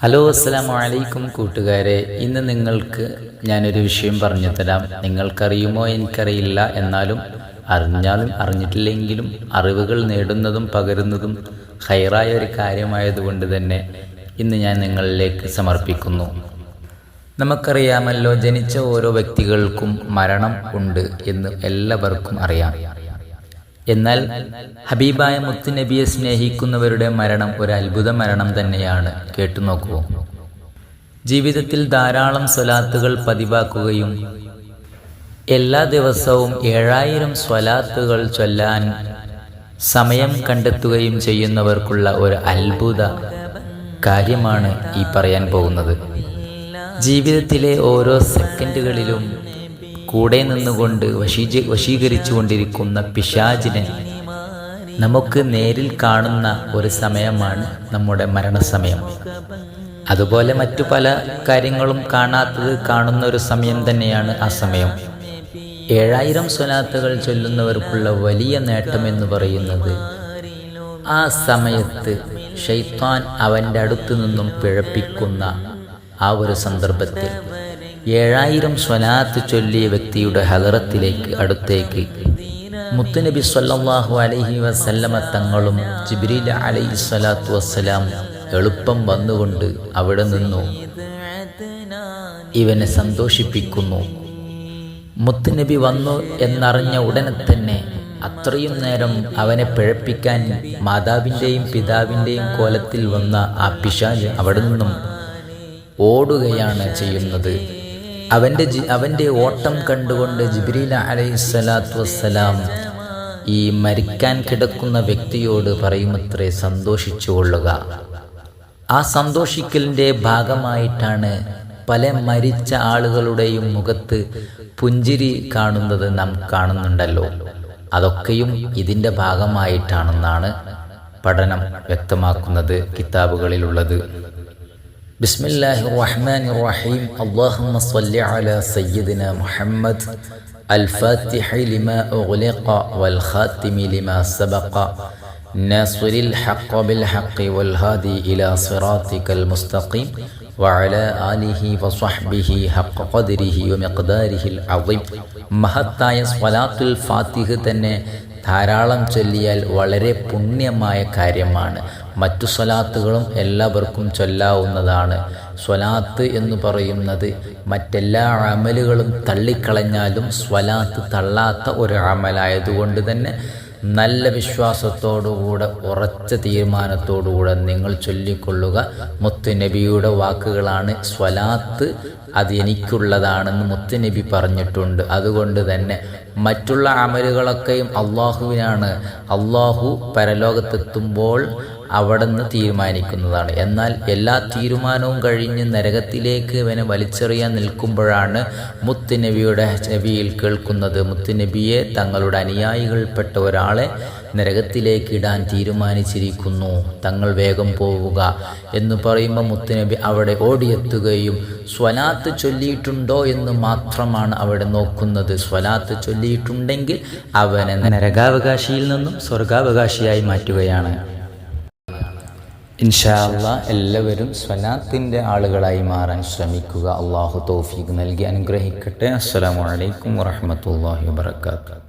Hello, അസ്സലാമു അലൈക്കും കൂട്ടുകാരെ. ഇന്ന് നിങ്ങൾക്ക് ഞാനൊരു വിഷയം പറഞ്ഞു തരാം. നിങ്ങൾക്കറിയുമോ എനിക്കറിയില്ല, എന്നാലും അറിഞ്ഞാലും അറിഞ്ഞിട്ടില്ലെങ്കിലും അറിവുകൾ നേടുന്നതും പകരുന്നതും ഖൈറായ ഒരു കാര്യമായതുകൊണ്ട് തന്നെ ഇന്ന് ഞാൻ നിങ്ങളിലേക്ക് സമർപ്പിക്കുന്നു. നമുക്കറിയാമല്ലോ, ജനിച്ച ഓരോ വ്യക്തികൾക്കും മരണം ഉണ്ട് എന്ന് എല്ലാവർക്കും അറിയാം. എന്നാൽ ഹബീബായ മുത്തുനബിയെ സ്നേഹിക്കുന്നവരുടെ മരണം ഒരു അത്ഭുത മരണം തന്നെയാണ്. കേട്ടുനോക്കൂ. ജീവിതത്തിൽ ധാരാളം സ്വലാത്തുകൾ പതിവാക്കുകയും എല്ലാ ദിവസവും 7000 സ്വലാത്തുകൾ ചൊല്ലാൻ സമയം കണ്ടെത്തുകയും ചെയ്യുന്നവർക്കുള്ള ഒരു അത്ഭുത കാര്യമാണ് ഈ പറയാൻ പോകുന്നത്. ജീവിതത്തിലെ ഓരോ സെക്കൻഡുകളിലും കൂടെ നിന്നുകൊണ്ട് വശീകരിച്ചു കൊണ്ടിരിക്കുന്ന പിശാചിനെ നമുക്ക് നേരിൽ കാണുന്ന ഒരു സമയമാണ് നമ്മുടെ മരണസമയം. അതുപോലെ മറ്റു പല കാര്യങ്ങളും കാണാത്തത് കാണുന്ന ഒരു സമയം തന്നെയാണ് ആ സമയം. 7000 സ്വലാത്തുകൾ ചൊല്ലുന്നവർക്കുള്ള വലിയ നേട്ടമെന്ന് പറയുന്നത്, ആ സമയത്ത് ശൈത്താൻ അവൻ്റെ അടുത്തു നിന്നും പിഴപ്പിക്കുന്ന ആ ഒരു സന്ദർഭത്തിൽ 7000 സ്വലാത്ത് ചൊല്ലിയ വ്യക്തിയുടെ ഹദറത്തിലേക്ക് അടുത്തേക്ക് മുത്തുനബി സ്വല്ലല്ലാഹു അലൈഹി വസല്ലമ തങ്ങളും ജിബ്രീൽ അലൈഹി സ്വലാത്തു വസ്സലാം എളുപ്പം വന്നുകൊണ്ട് അവിടെ നിന്നു ഇവനെ സന്തോഷിപ്പിക്കുന്നു. മുത്തുനബി വന്നു എന്നറിഞ്ഞ ഉടനെ തന്നെ അത്രയും നേരം അവനെ പിഴപ്പിക്കാൻ മാതാവിൻ്റെയും പിതാവിൻ്റെയും കോലത്തിൽ വന്ന ആ പിശാച് അവിടെ നിന്നും ഓടുകയാണ് ചെയ്യുന്നത്. അവൻ്റെ ഓട്ടം കണ്ടുകൊണ്ട് ജിബ്രീൽ അലൈഹിസ്സലാത്തു വസ്സലാം ഈ മരിക്കാൻ കിടക്കുന്ന വ്യക്തിയോട് പറയുമത്രേ, സന്തോഷിച്ചു കൊള്ളുക. ആ സന്തോഷിക്കലിൻ്റെ ഭാഗമായിട്ടാണ് പല മരിച്ച ആളുകളുടെയും മുഖത്ത് പുഞ്ചിരി കാണുന്നത് നാം കാണുന്നുണ്ടല്ലോ. അതൊക്കെയും ഇതിൻ്റെ ഭാഗമായിട്ടാണെന്നാണ് പഠനം വ്യക്തമാക്കുന്നത്, കിതാബുകളിലുള്ളത്. ബിസ്മില്ലാഹിർ റഹ്മാനിർ റഹീം. അല്ലാഹുമ്മ സ്വല്ലി അലാ സയ്യിദിനാ മുഹമ്മദ് അൽ-ഫാത്തിഹി ലിമാ ഉഗ്ലിഖ വൽ ഖാതിമി ലിമാ സബഖ നാസിറിൽ ഹഖ് ബിൽ ഹഖ് വൽ ഹാദി ഇലാ സിറാത്തിക്കൽ മുസ്തഖീം വഅലാ ആലിഹി വസ്വഹ്ബിഹി ഹഖ് ഖദ്രിഹി വമിഖ്ദാരിഹിൽ അദീം. മഹത്തായ സ്വലാത്തുൽ ഫാത്തിഹ് തന്നെ ധാരാളം ചൊല്ലിയാൽ വളരെ പുണ്യമായ കാര്യമാണ്. മറ്റു സ്വലാത്തുകളും എല്ലാവർക്കും ചൊല്ലാവുന്നതാണ്. സ്വലാത്ത് എന്ന് പറയുന്നത് മറ്റെല്ലാ അമലുകളും തള്ളിക്കളഞ്ഞാലും സ്വലാത്ത് തള്ളാത്ത ഒരു അമലായതുകൊണ്ട് തന്നെ നല്ല വിശ്വാസത്തോടുകൂടെ ഉറച്ച തീരുമാനത്തോടുകൂടെ നിങ്ങൾ ചൊല്ലിക്കൊള്ളുക. മുത്തുനബിയുടെ വാക്കുകളാണ്. സ്വലാത്ത് അത് എനിക്കുള്ളതാണെന്ന് മുത്തുനബി പറഞ്ഞിട്ടുണ്ട്. അതുകൊണ്ട് തന്നെ മറ്റുള്ള അമലുകളൊക്കെയും അള്ളാഹുവിനാണ്. അള്ളാഹു പരലോകത്തെത്തുമ്പോൾ അവിടെ നിന്ന് തീരുമാനിക്കുന്നതാണ്. എന്നാൽ എല്ലാ തീരുമാനവും കഴിഞ്ഞ് നരകത്തിലേക്ക് ഇവനെ വലിച്ചെറിയാൻ നിൽക്കുമ്പോഴാണ് മുത്തുനബിയുടെ ചെവിയിൽ കേൾക്കുന്നത്, മുത്തുനബിയെ തങ്ങളുടെ അനുയായികൾപ്പെട്ട ഒരാളെ നരകത്തിലേക്ക് ഇടാൻ തീരുമാനിച്ചിരിക്കുന്നു, തങ്ങൾ വേഗം പോവുക എന്ന് പറയുമ്പോൾ മുത്തുനബി അവിടെ ഓടിയെത്തുകയും സ്വലാത്ത് ചൊല്ലിയിട്ടുണ്ടോ എന്ന് മാത്രമാണ് അവിടെ നോക്കുന്നത്. സ്വലാത്ത് ചൊല്ലിയിട്ടുണ്ടെങ്കിൽ അവനെ നരകാവകാശിയിൽ നിന്നും സ്വർഗാവകാശിയായി മാറ്റുകയാണ്. ഇൻഷാ അല്ലാഹ് എല്ലാവരും സ്വലാത്തിൻ്റെ ആളുകളായി മാറാൻ ശ്രമിക്കുക. അള്ളാഹു തൗഫീഖ് നൽകി അനുഗ്രഹിക്കട്ടെ. അസ്സലാമു അലൈക്കും വറഹ്മത്തുള്ളാഹി വബറകാതുഹു.